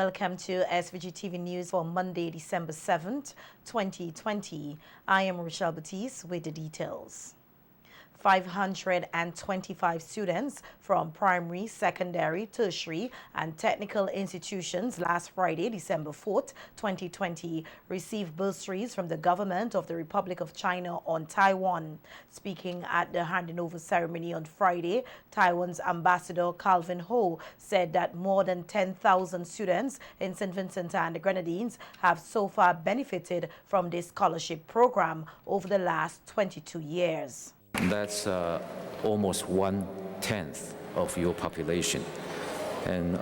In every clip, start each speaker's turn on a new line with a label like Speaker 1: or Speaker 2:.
Speaker 1: Welcome to SVG-TV News for Monday, December 7th, 2020. I am Rochelle Batiste with the details. 525 students from primary, secondary, tertiary, and technical institutions last Friday, December 4th, 2020, received bursaries from the government of the Republic of China on Taiwan. Speaking at the handing over ceremony on Friday, Taiwan's Ambassador Calvin Ho said that more than 10,000 students in St. Vincent and the Grenadines have so far benefited from this scholarship program over the last 22 years.
Speaker 2: That's almost 1/10 of your population. And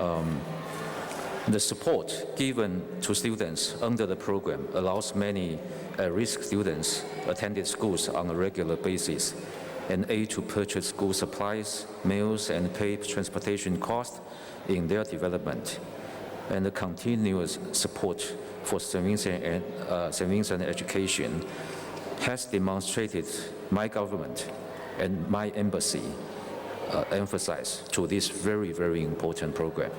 Speaker 2: the support given to students under the program allows many at-risk students attended schools on a regular basis and aid to purchase school supplies, meals, and pay transportation costs in their development. And the continuous support for St. Vincent education has demonstrated my government and my embassy emphasize to this very, very important program.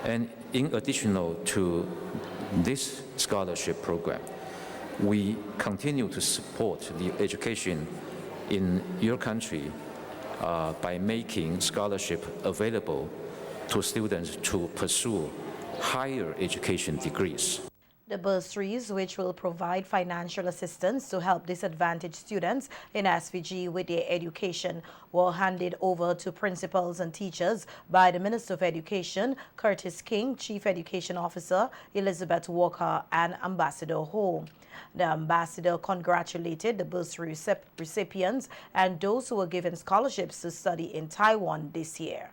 Speaker 2: And in addition to this scholarship program, we continue to support the education in your country by making scholarship available to students to pursue higher education degrees.
Speaker 1: The bursaries, which will provide financial assistance to help disadvantaged students in SVG with their education, were handed over to principals and teachers by the Minister of Education, Curtis King, Chief Education Officer, Elizabeth Walker, and Ambassador Ho. The ambassador congratulated the bursary recipients and those who were given scholarships to study in Taiwan this year.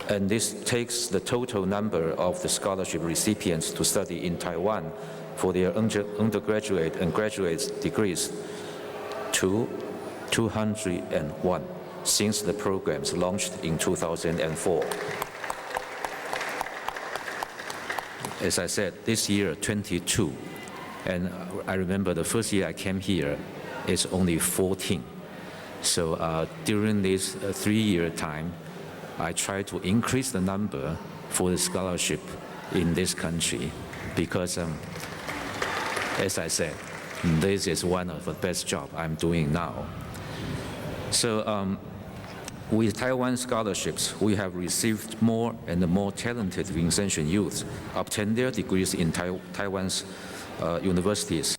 Speaker 2: And this takes the total number of the scholarship recipients to study in Taiwan for their undergraduate and graduate degrees to 201 since the programs launched in 2004. As I said, this year 22, and I remember the first year I came here is only 14. So during this 3-year time, I try to increase the number for the scholarship in this country because, as I said, this is one of the best jobs I'm doing now. So with Taiwan scholarships, we have received more and more talented Vincentian youth obtain their degrees in Taiwan's universities.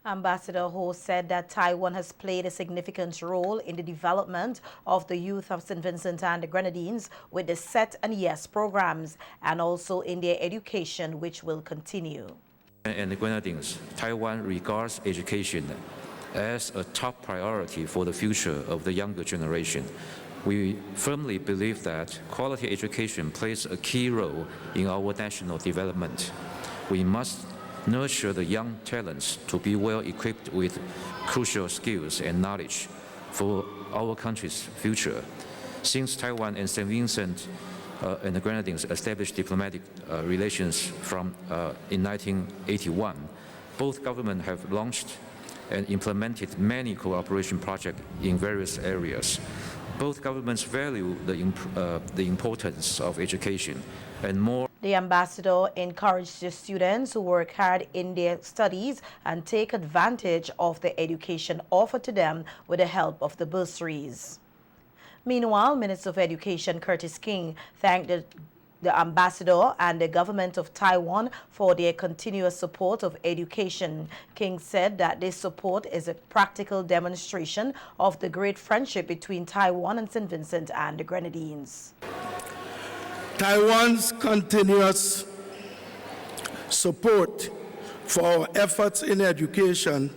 Speaker 1: Ambassador Ho said that Taiwan has played a significant role in the development of the youth of St. Vincent and the Grenadines with the SET and YES programs and also in their education, which will continue.
Speaker 2: And the Grenadines, Taiwan regards education as a top priority for the future of the younger generation. We firmly believe that quality education plays a key role in our national development. We must nurture the young talents to be well equipped with crucial skills and knowledge for our country's future. Since Taiwan and St. Vincent and the Grenadines established diplomatic relations in 1981, both governments have launched and implemented many cooperation projects in various areas. Both governments value the importance of education and more.
Speaker 1: The ambassador encouraged the students to work hard in their studies and take advantage of the education offered to them with the help of the bursaries. Meanwhile, Minister of Education Curtis King thanked the ambassador and the government of Taiwan for their continuous support of education. King said that this support is a practical demonstration of the great friendship between Taiwan and St. Vincent and the Grenadines.
Speaker 3: Taiwan's continuous support for our efforts in education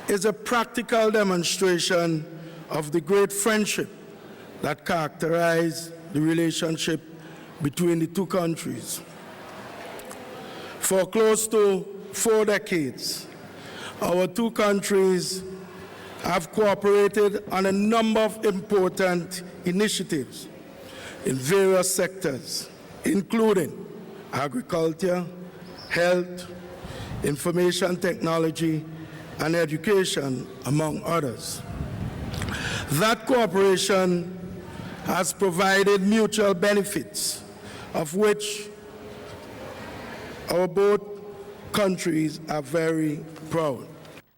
Speaker 3: is a practical demonstration of the great friendship that characterizes the relationship between the two countries. For close to 4 decades, our two countries have cooperated on a number of important initiatives in various sectors, including agriculture, health, information technology, and education, among others. That cooperation has provided mutual benefits, of which our both countries are very proud.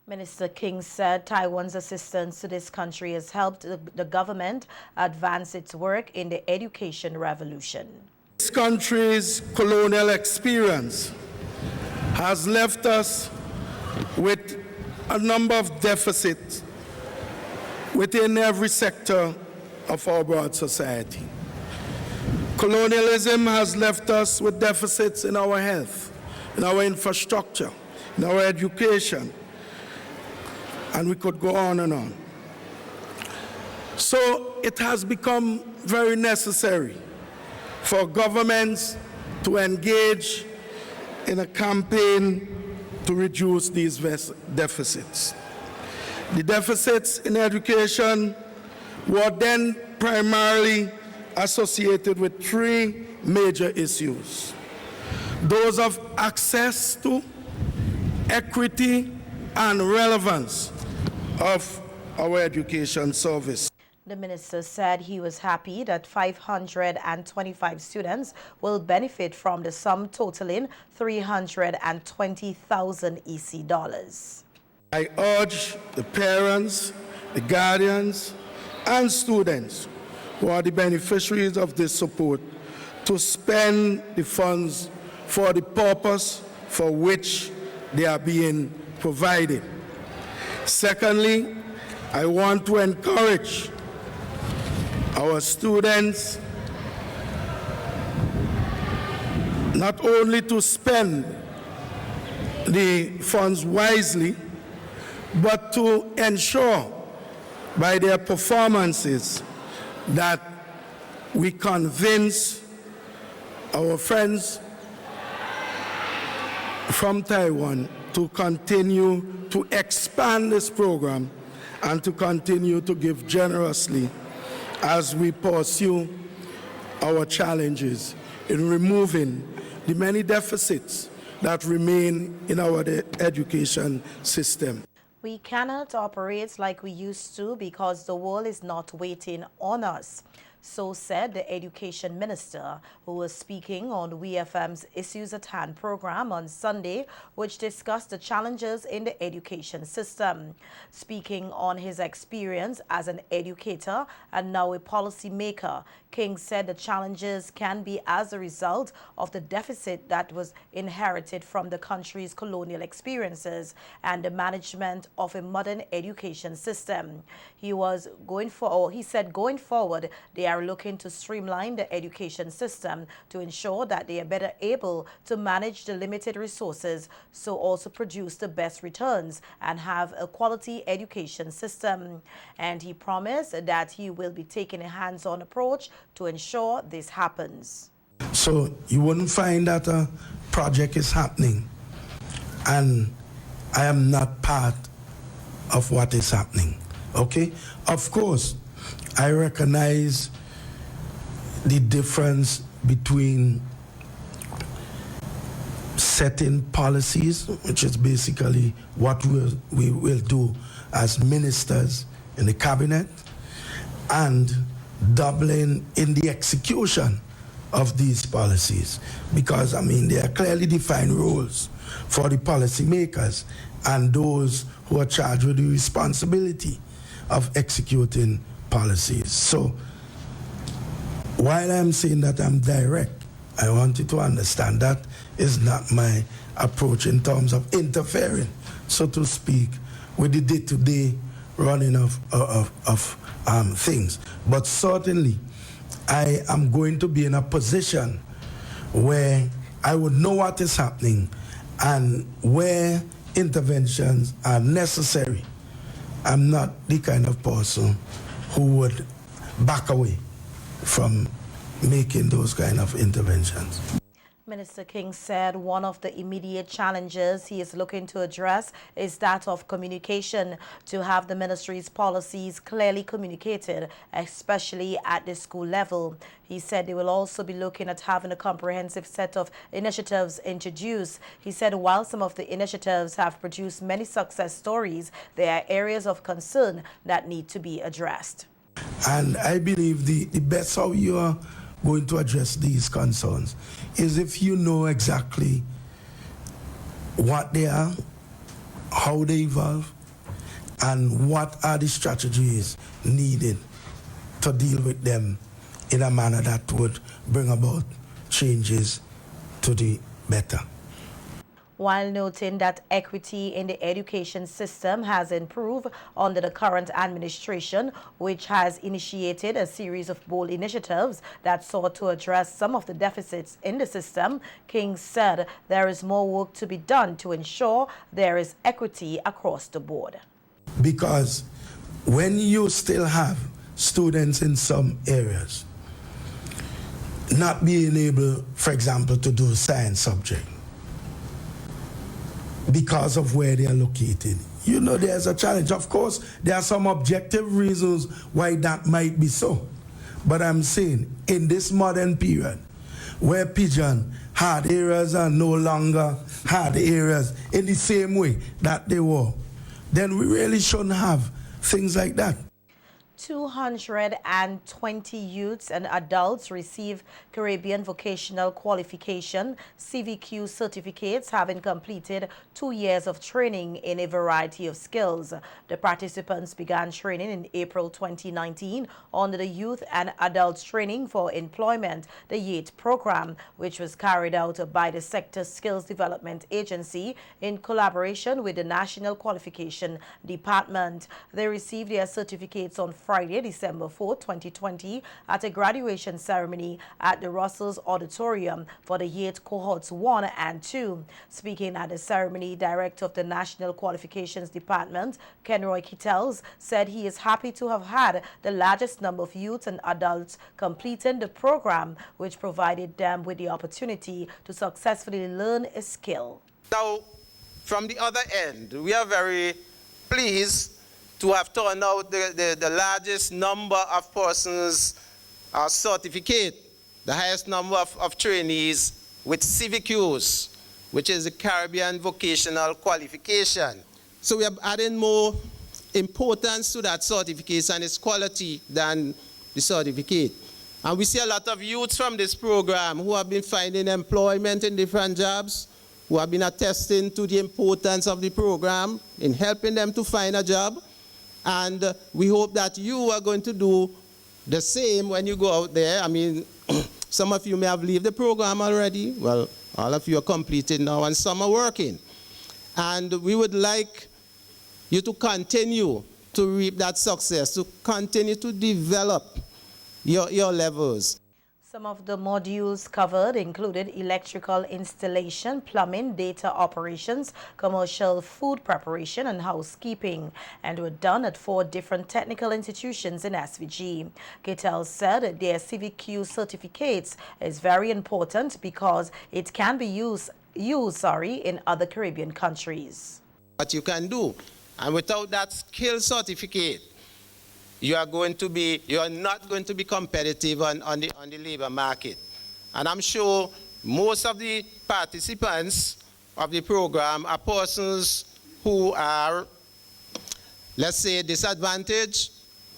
Speaker 1: Minister King said Taiwan's assistance to this country has helped the government advance its work in the education revolution.
Speaker 3: This country's colonial experience has left us with a number of deficits within every sector of our broad society. Colonialism has left us with deficits in our health, in our infrastructure, in our education, and we could go on and on. So it has become very necessary for governments to engage in a campaign to reduce these deficits. The deficits in education were then primarily associated with three major issues: those of access to, equity, and relevance of our education service.
Speaker 1: The minister said he was happy that 525 students will benefit from the sum totaling $320,000 EC dollars.
Speaker 3: I urge the parents, the guardians, and students who are the beneficiaries of this support to spend the funds for the purpose for which they are being provided. Secondly, I want to encourage our students not only to spend the funds wisely, but to ensure by their performances that we convince our friends from Taiwan to continue to expand this program and to continue to give generously as we pursue our challenges in removing the many deficits that remain in our education system.
Speaker 1: We cannot operate like we used to because the world is not waiting on us. So said the Education Minister, who was speaking on WeFM's Issues at Hand program on Sunday, which discussed the challenges in the education system. Speaking on his experience as an educator and now a policymaker, King said the challenges can be as a result of the deficit that was inherited from the country's colonial experiences and the management of a modern education system. He said going forward, they are looking to streamline the education system to ensure that they are better able to manage the limited resources, so also produce the best returns and have a quality education system. And he promised that he will be taking a hands-on approach to ensure this happens.
Speaker 3: So you wouldn't find that a project is happening and I am not part of what is happening, okay? Of course, I recognize the difference between setting policies, which is basically what we will do as ministers in the cabinet, and doubling in the execution of these policies. Because, I mean, there are clearly defined roles for the policymakers and those who are charged with the responsibility of executing policies. So, while I'm saying that I'm direct, I want you to understand that is not my approach in terms of interfering, so to speak, with the day-to-day running of things. But certainly, I am going to be in a position where I would know what is happening and where interventions are necessary. I'm not the kind of person who would back away from making those kind of interventions.
Speaker 1: Minister King said one of the immediate challenges he is looking to address is that of communication, to have the ministry's policies clearly communicated, especially at the school level. He said they will also be looking at having a comprehensive set of initiatives introduced. He said while some of the initiatives have produced many success stories, there are areas of concern that need to be addressed.
Speaker 3: And I believe the best how you are going to address these concerns is if you know exactly what they are, how they evolve, and what are the strategies needed to deal with them in a manner that would bring about changes to the better.
Speaker 1: While noting that equity in the education system has improved under the current administration, which has initiated a series of bold initiatives that sought to address some of the deficits in the system, King said there is more work to be done to ensure there is equity across the board.
Speaker 3: Because when you still have students in some areas not being able, for example, to do science subject, because of where they are located, you know, there's a challenge. Of course, there are some objective reasons why that might be so. But I'm saying, in this modern period, where Pigeon hard areas are no longer hard areas in the same way that they were, then we really shouldn't have things like that.
Speaker 1: 220 youths and adults receive Caribbean Vocational Qualification (CVQ) certificates, having completed 2 years of training in a variety of skills. The participants began training in April 2019 under the Youth and Adults Training for Employment, the LIAT program, which was carried out by the Sector Skills Development Agency in collaboration with the National Qualification Department. They received their certificates on Friday, December 4, 2020, at a graduation ceremony at the Russell's Auditorium for the LIAT Cohorts 1 and 2. Speaking at the ceremony, Director of the National Qualifications Department, Kenroy Kittels, said he is happy to have had the largest number of youths and adults completing the program, which provided them with the opportunity to successfully learn a skill.
Speaker 4: Now, from the other end, we are very pleased to have turned out the largest number of persons certificate, the highest number of trainees with CVQs, which is the Caribbean Vocational Qualification. So we are adding more importance to that certification and its quality than the certificate. And we see a lot of youths from this program who have been finding employment in different jobs, who have been attesting to the importance of the program in helping them to find a job. And we hope that you are going to do the same when you go out there. I mean, some of you may have left the program already. Well, all of you are completed now and some are working. And we would like you to continue to reap that success, to continue to develop your levels.
Speaker 1: Some of the modules covered included electrical installation, plumbing, data operations, commercial food preparation, and housekeeping, and were done at 4 different technical institutions in SVG. Kittel said their CVQ certificates is very important because it can be used in other Caribbean countries.
Speaker 4: What you can do, and without that skill certificate, you are not going to be competitive on the labor market. And I'm sure most of the participants of the program are persons who are, let's say, disadvantaged,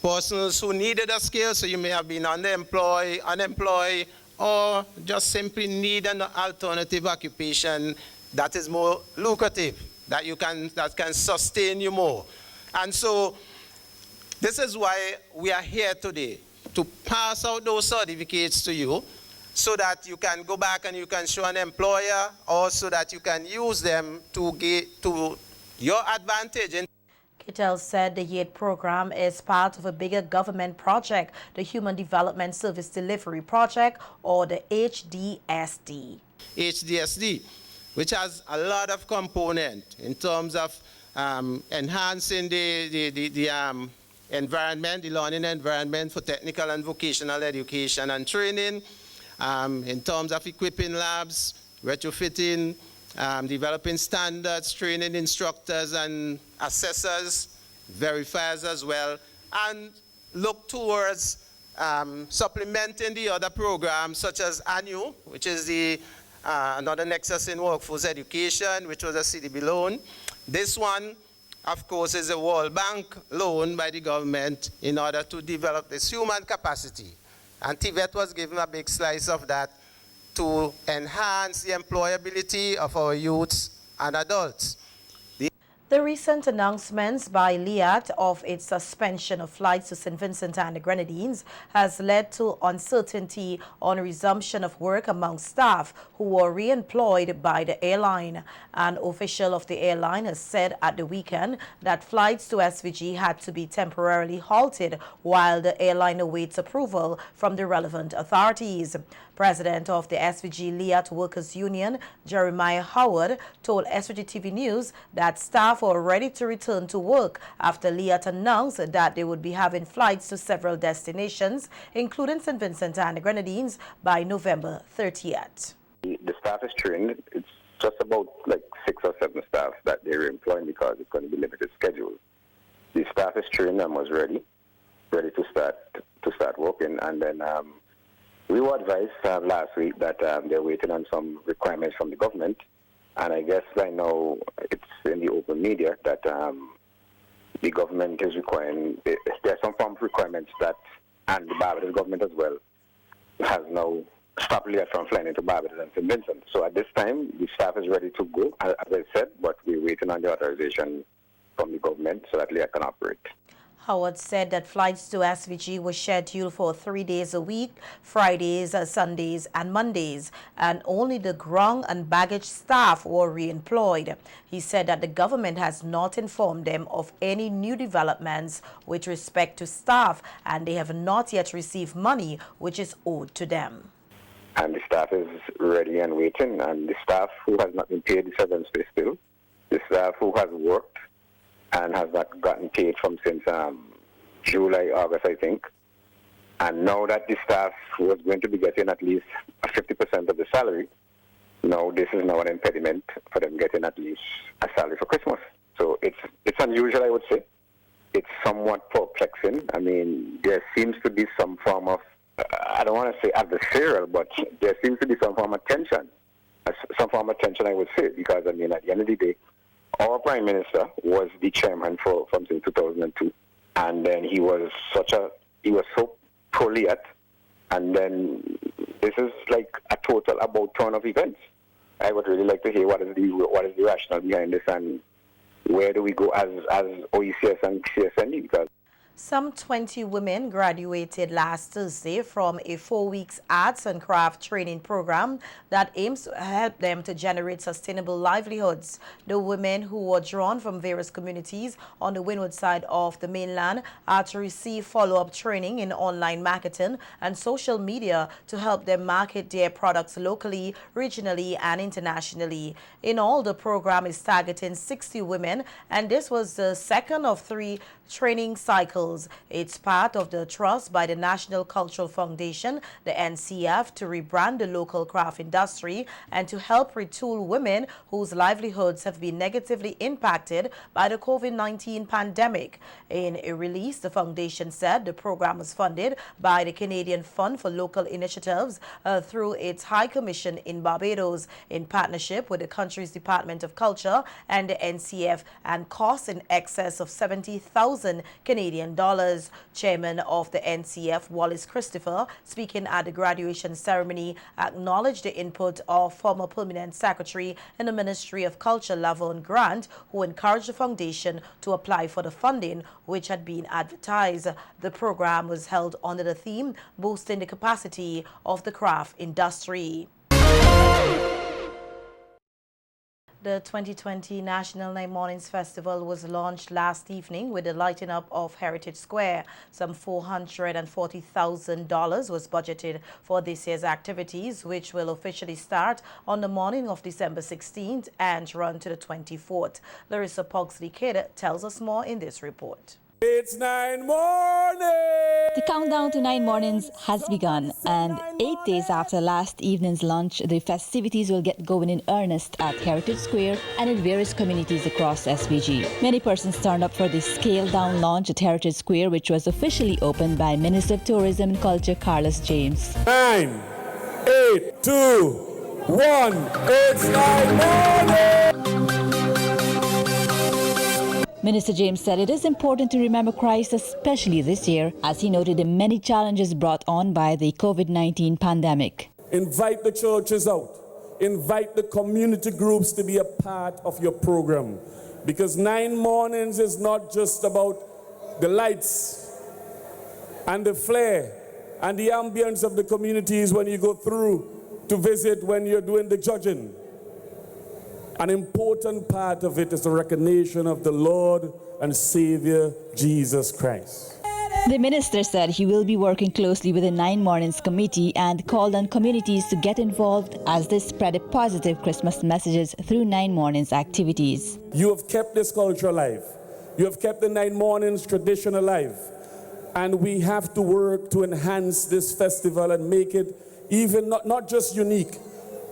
Speaker 4: persons who needed a skill, so you may have been unemployed, or just simply need an alternative occupation that is more lucrative, that can sustain you more. And so this is why we are here today, to pass out those certificates to you so that you can go back and you can show an employer, or so that you can use them to get to your advantage.
Speaker 1: Kittel said the LIAT program is part of a bigger government project, the Human Development Service Delivery Project, or the HDSD.
Speaker 4: HDSD, which has a lot of components in terms of enhancing the environment, the learning environment for technical and vocational education and training, in terms of equipping labs, retrofitting, developing standards, training instructors and assessors, verifiers as well, and look towards supplementing the other programs such as ANU, which is another nexus in workforce education, which was a CDB loan. This one, of course, is a World Bank loan by the government in order to develop this human capacity. And TVET was given a big slice of that to enhance the employability of our youths and adults.
Speaker 1: The recent announcements by LIAT of its suspension of flights to St. Vincent and the Grenadines has led to uncertainty on resumption of work among staff who were re-employed by the airline. An official of the airline has said at the weekend that flights to SVG had to be temporarily halted while the airline awaits approval from the relevant authorities. President of the SVG LIAT Workers Union, Jeremiah Howard, told SVG-TV News that staff are ready to return to work after LIAT announced that they would be having flights to several destinations, including St. Vincent and the Grenadines, by November 30th.
Speaker 5: The staff is trained. It's just about like 6 or 7 staff that they're employing because it's going to be limited schedule. The staff is trained and was ready to start working, and then we were advised last week that they're waiting on some requirements from the government, and I guess right now it's in the open media that the government is requiring, there are some form of requirements that, and the Barbados government as well, has now stopped LIAT from flying into Barbados and St. Vincent. So at this time, the staff is ready to go, as I said, but we're waiting on the authorization from the government so that LIAT can operate.
Speaker 1: Howard said that flights to SVG were scheduled for 3 days a week, Fridays, Sundays, and Mondays, and only the ground and baggage staff were re-employed. He said that the government has not informed them of any new developments with respect to staff, and they have not yet received money which is owed to them.
Speaker 5: And the staff is ready and waiting, and the staff who has not been paid the severance pay still, the staff who has worked and has not gotten paid from since July, August, I think. And now that the staff was going to be getting at least 50% of the salary, now this is now an impediment for them getting at least a salary for Christmas. So it's unusual, I would say. It's somewhat perplexing. I mean, there seems to be some form of, I don't want to say adversarial, but there seems to be some form of tension. Some form of tension, I would say, because, I mean, at the end of the day, our Prime Minister was the chairman from since 2002, and then he was so pro-LIAT, and then this is like a total about turn of events. I would really like to hear what is the rationale behind this, and where do we go as OECS and CSND, because
Speaker 1: Some 20 women graduated last Thursday from a 4-week arts and craft training program that aims to help them to generate sustainable livelihoods. The women, who were drawn from various communities on the windward side of the mainland, are to receive follow-up training in online marketing and social media to help them market their products locally, regionally, and internationally. In all, the program is targeting 60 women, and this was the second of 3 training cycles. It's part of the trust by the National Cultural Foundation, the NCF, to rebrand the local craft industry and to help retool women whose livelihoods have been negatively impacted by the COVID-19 pandemic. In a release, the foundation said the program was funded by the Canadian Fund for Local Initiatives through its High Commission in Barbados in partnership with the country's Department of Culture and the NCF, and costs in excess of 70,000 Canadian dollars. Chairman of the NCF, Wallace Christopher, speaking at the graduation ceremony, acknowledged the input of former Permanent Secretary in the Ministry of Culture, Lavon Grant, who encouraged the foundation to apply for the funding which had been advertised. The program was held under the theme boosting the capacity of the craft industry. The 2020 National Night Mornings Festival was launched last evening with the lighting up of Heritage Square. Some $440,000 was budgeted for this year's activities, which will officially start on the morning of December 16th and run to the 24th. Larissa Pogsley-Kidd tells us more in this report.
Speaker 6: It's 9 mornings!
Speaker 7: The countdown to 9 mornings has begun, and 8 days after last evening's launch, the festivities will get going in earnest at Heritage Square and in various communities across SVG. Many persons turned up for the scaled-down launch at Heritage Square, which was officially opened by Minister of Tourism and Culture, Carlos James.
Speaker 6: 9, 8, 2, 1, it's 9 mornings!
Speaker 7: Minister James said it is important to remember Christ, especially this year, as he noted the many challenges brought on by the COVID-19 pandemic.
Speaker 6: Invite the churches out. invite the community groups to be a part of your program. Because 9 Mornings is not just about the lights and the flair and the ambience of the communities when you go through to visit when you're doing the judging. An important part of it is the recognition of the Lord and Savior Jesus Christ.
Speaker 7: The minister said he will be working closely with the 9 Mornings committee and called on communities to get involved as they spread a positive Christmas messages through 9 Mornings activities.
Speaker 6: You have kept this culture alive. You have kept the 9 Mornings tradition alive. And we have to work to enhance this festival and make it even not just unique,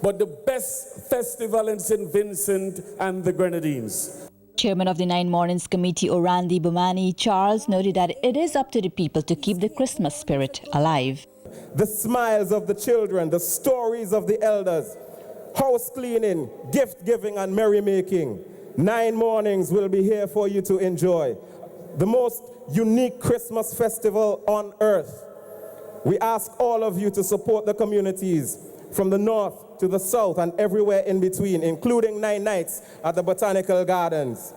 Speaker 6: but the best festival in St. Vincent and the Grenadines.
Speaker 7: Chairman of the 9 Mornings Committee, Orandi Bomani Charles, noted that it is up to the people to keep the Christmas spirit alive.
Speaker 8: The smiles of the children, the stories of the elders, house cleaning, gift giving and merrymaking. 9 Mornings will be here for you to enjoy. The most unique Christmas festival on earth. We ask all of you to support the communities from the north to the south and everywhere in between, including 9 nights at the Botanical Gardens.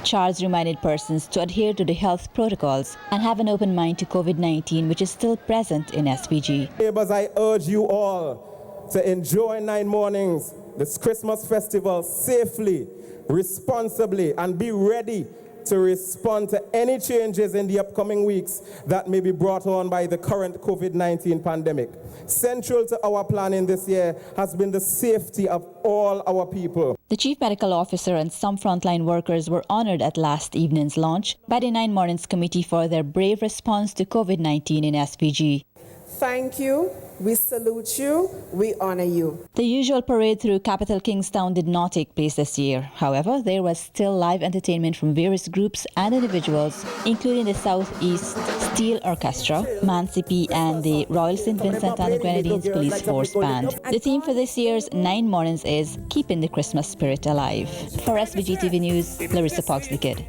Speaker 7: Charles reminded persons to adhere to the health protocols and have an open mind to COVID-19, which is still present in SVG.
Speaker 8: Neighbors, I urge you all to enjoy 9 Mornings, this Christmas festival, safely, responsibly, and be ready to respond to any changes in the upcoming weeks that may be brought on by the current COVID-19 pandemic. Central to our planning this year has been the safety of all our people.
Speaker 7: The Chief Medical Officer and some frontline workers were honored at last evening's launch by the 9 Mornings Committee for their brave response to COVID-19 in SVG.
Speaker 9: Thank you. We salute you. We honor you.
Speaker 7: The usual parade through capital Kingstown did not take place this year. However, there was still live entertainment from various groups and individuals, including the Southeast Steel Orchestra, Mancipi, and the Royal St. Vincent and the Grenadines Police Force Band. The theme for this year's 9 Mornings is Keeping the Christmas Spirit Alive. For SVG-TV News, Larissa Parks, the Kid.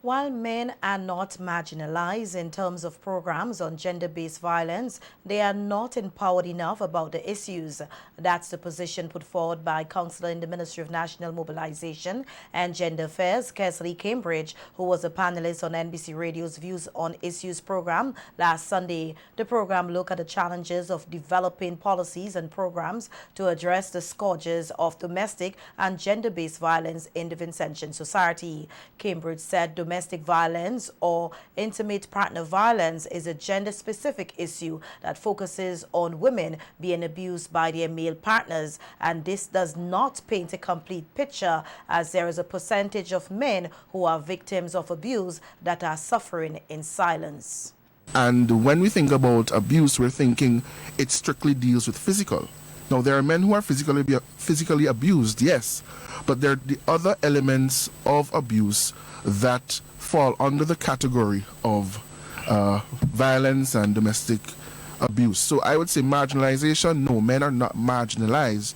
Speaker 1: While men are not marginalized in terms of programs on gender-based violence, they are not empowered enough about the issues. That's the position put forward by Councillor in the Ministry of National Mobilization and Gender Affairs, Kesley Cambridge, who was a panelist on NBC Radio's Views on Issues program last Sunday. The program looked at the challenges of developing policies and programs to address the scourges of domestic and gender-based violence in the Vincentian society. Cambridge said domestic violence or intimate partner violence is a gender-specific issue that focuses on women being abused by their male partners, and this does not paint a complete picture, as there is a percentage of men who are victims of abuse that are suffering in silence.
Speaker 10: And when we think about abuse, we're thinking it strictly deals with physical. Now, there are men who are physically abused, yes, but there are the other elements of abuse that fall under the category of violence and domestic abuse. So I would say marginalization, no, men are not marginalized,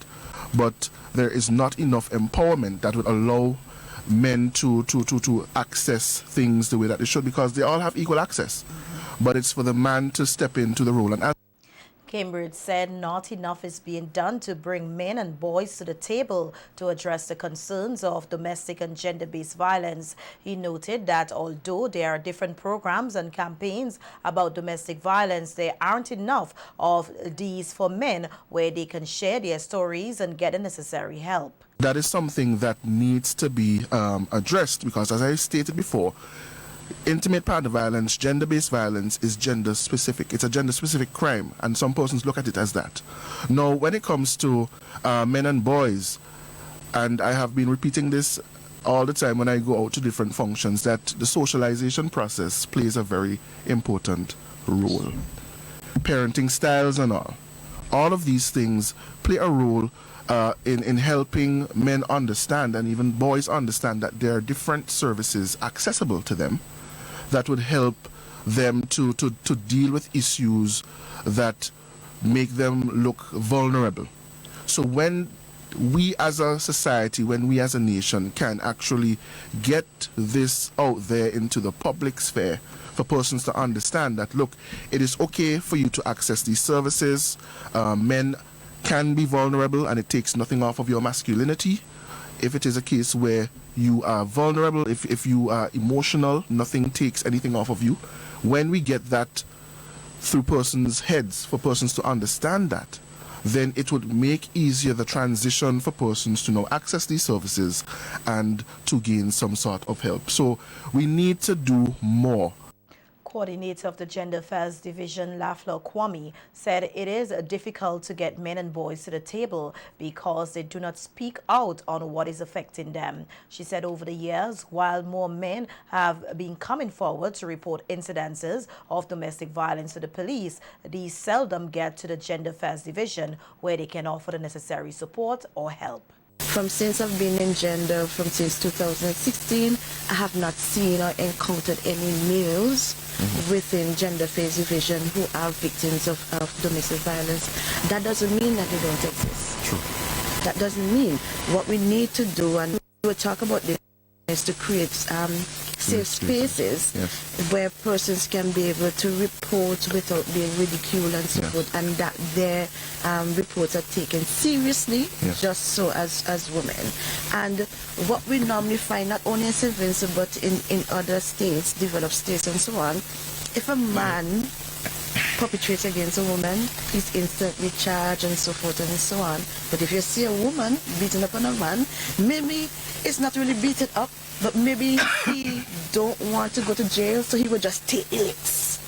Speaker 10: but there is not enough empowerment that would allow men to access things the way that they should, because they all have equal access. But it's for the man to step into the role. And
Speaker 1: Cambridge said not enough is being done to bring men and boys to the table to address the concerns of domestic and gender-based violence. He noted that although there are different programs and campaigns about domestic violence, there aren't enough of these for men where they can share their stories and get the necessary help.
Speaker 10: That is something that needs to be addressed, because as I stated before, intimate partner violence, gender-based violence is gender-specific. It's a gender-specific crime, and some persons look at it as that. Now, when it comes to men and boys, and I have been repeating this all the time when I go out to different functions, that the socialization process plays a very important role. Parenting styles and all of these things play a role in helping men understand, and even boys understand, that there are different services accessible to them that would help them to deal with issues that make them look vulnerable. So when we as a society, when we as a nation can actually get this out there into the public sphere for persons to understand that, look, it is okay for you to access these services. Men can be vulnerable and it takes nothing off of your masculinity. If it is a case where you are vulnerable, if you are emotional, nothing takes anything off of you. When we get that through persons' heads, for persons to understand that, then it would make easier the transition for persons to now access these services and to gain some sort of help. So we need to do more.
Speaker 1: Coordinator of the Gender Affairs Division, Lafleur Kwame, said it is difficult to get men and boys to the table because they do not speak out on what is affecting them. She said over the years, while more men have been coming forward to report incidences of domestic violence to the police, these seldom get to the Gender Affairs Division where they can offer the necessary support or help.
Speaker 11: From since I've been in gender, since 2016, I have not seen or encountered any males within Gender Affairs Division who are victims of domestic violence. That doesn't mean that they don't exist.
Speaker 10: True.
Speaker 11: That doesn't mean. What we need to do, and we'll talk about this, is to create safe spaces where persons can be able to report without being ridiculed and so forth, and that their reports are taken seriously, just so as women. And what we normally find, not only in St. Vincent but in other states, developed states and so on, if a man perpetrates against a woman, he's instantly charged and so forth and so on. But if you see a woman beating up on a man, maybe it's not really beaten up, but maybe he don't want to go to jail, so he would just take licks.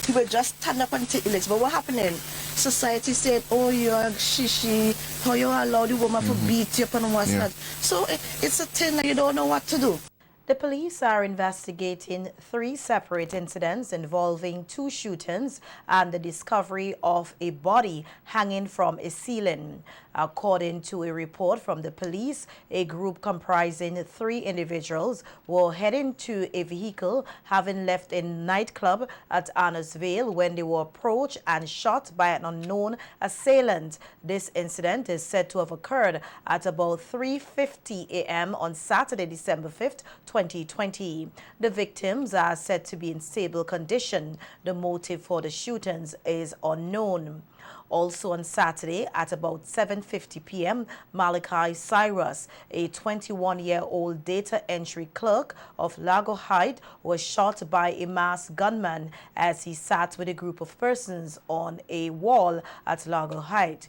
Speaker 11: He would just stand up and take licks. But what happening? Society said, oh, you're shishi, how you allow the woman to beat you up and what's not. So it's a thing that you don't know what to do.
Speaker 1: The police are investigating 3 separate incidents involving 2 shootings and the discovery of a body hanging from a ceiling. According to a report from the police, a group comprising 3 individuals were heading to a vehicle having left a nightclub at Annesvale when they were approached and shot by an unknown assailant. This incident is said to have occurred at about 3:50 a.m. on Saturday, December 5th, 2020. The victims are said to be in stable condition. The motive for the shootings is unknown. Also on Saturday at about 7:50 p.m., Malachi Cyrus, a 21-year-old data entry clerk of Lago Heights, was shot by a masked gunman as he sat with a group of persons on a wall at Lago Heights.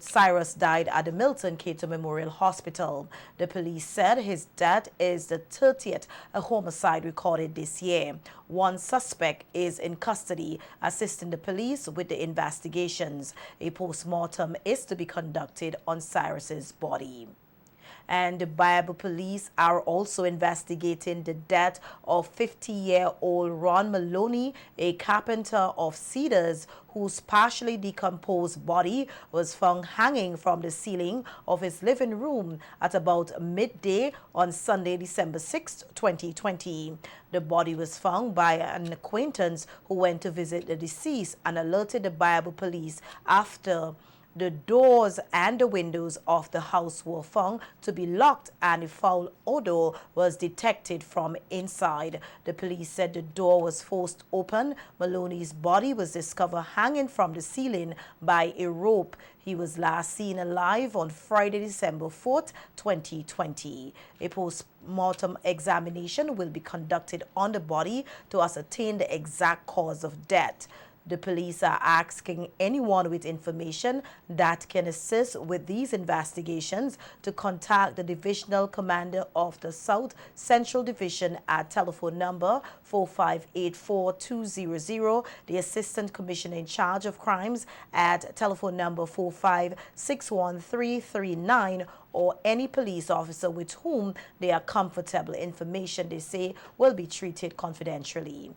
Speaker 1: Cyrus died at the Milton Cato Memorial Hospital. The police said his death is the 30th homicide recorded this year. One suspect is in custody, assisting the police with the investigations. A post-mortem is to be conducted on Cyrus's body. And the Bible police are also investigating the death of 50-year-old Ron Maloney, a carpenter of Cedars, whose partially decomposed body was found hanging from the ceiling of his living room at about midday on Sunday, December 6, 2020. The body was found by an acquaintance who went to visit the deceased and alerted the Bible police after the doors and the windows of the house were found to be locked and a foul odor was detected from inside. The police said the door was forced open. Maloney's body was discovered hanging from the ceiling by a rope. He was last seen alive on Friday, December 4th, 2020. A post-mortem examination will be conducted on the body to ascertain the exact cause of death. The police are asking anyone with information that can assist with these investigations to contact the Divisional Commander of the South Central Division at telephone number 4584-200, the Assistant Commissioner in charge of crimes at telephone number 4561-339, or any police officer with whom they are comfortable. Information, they say, will be treated confidentially.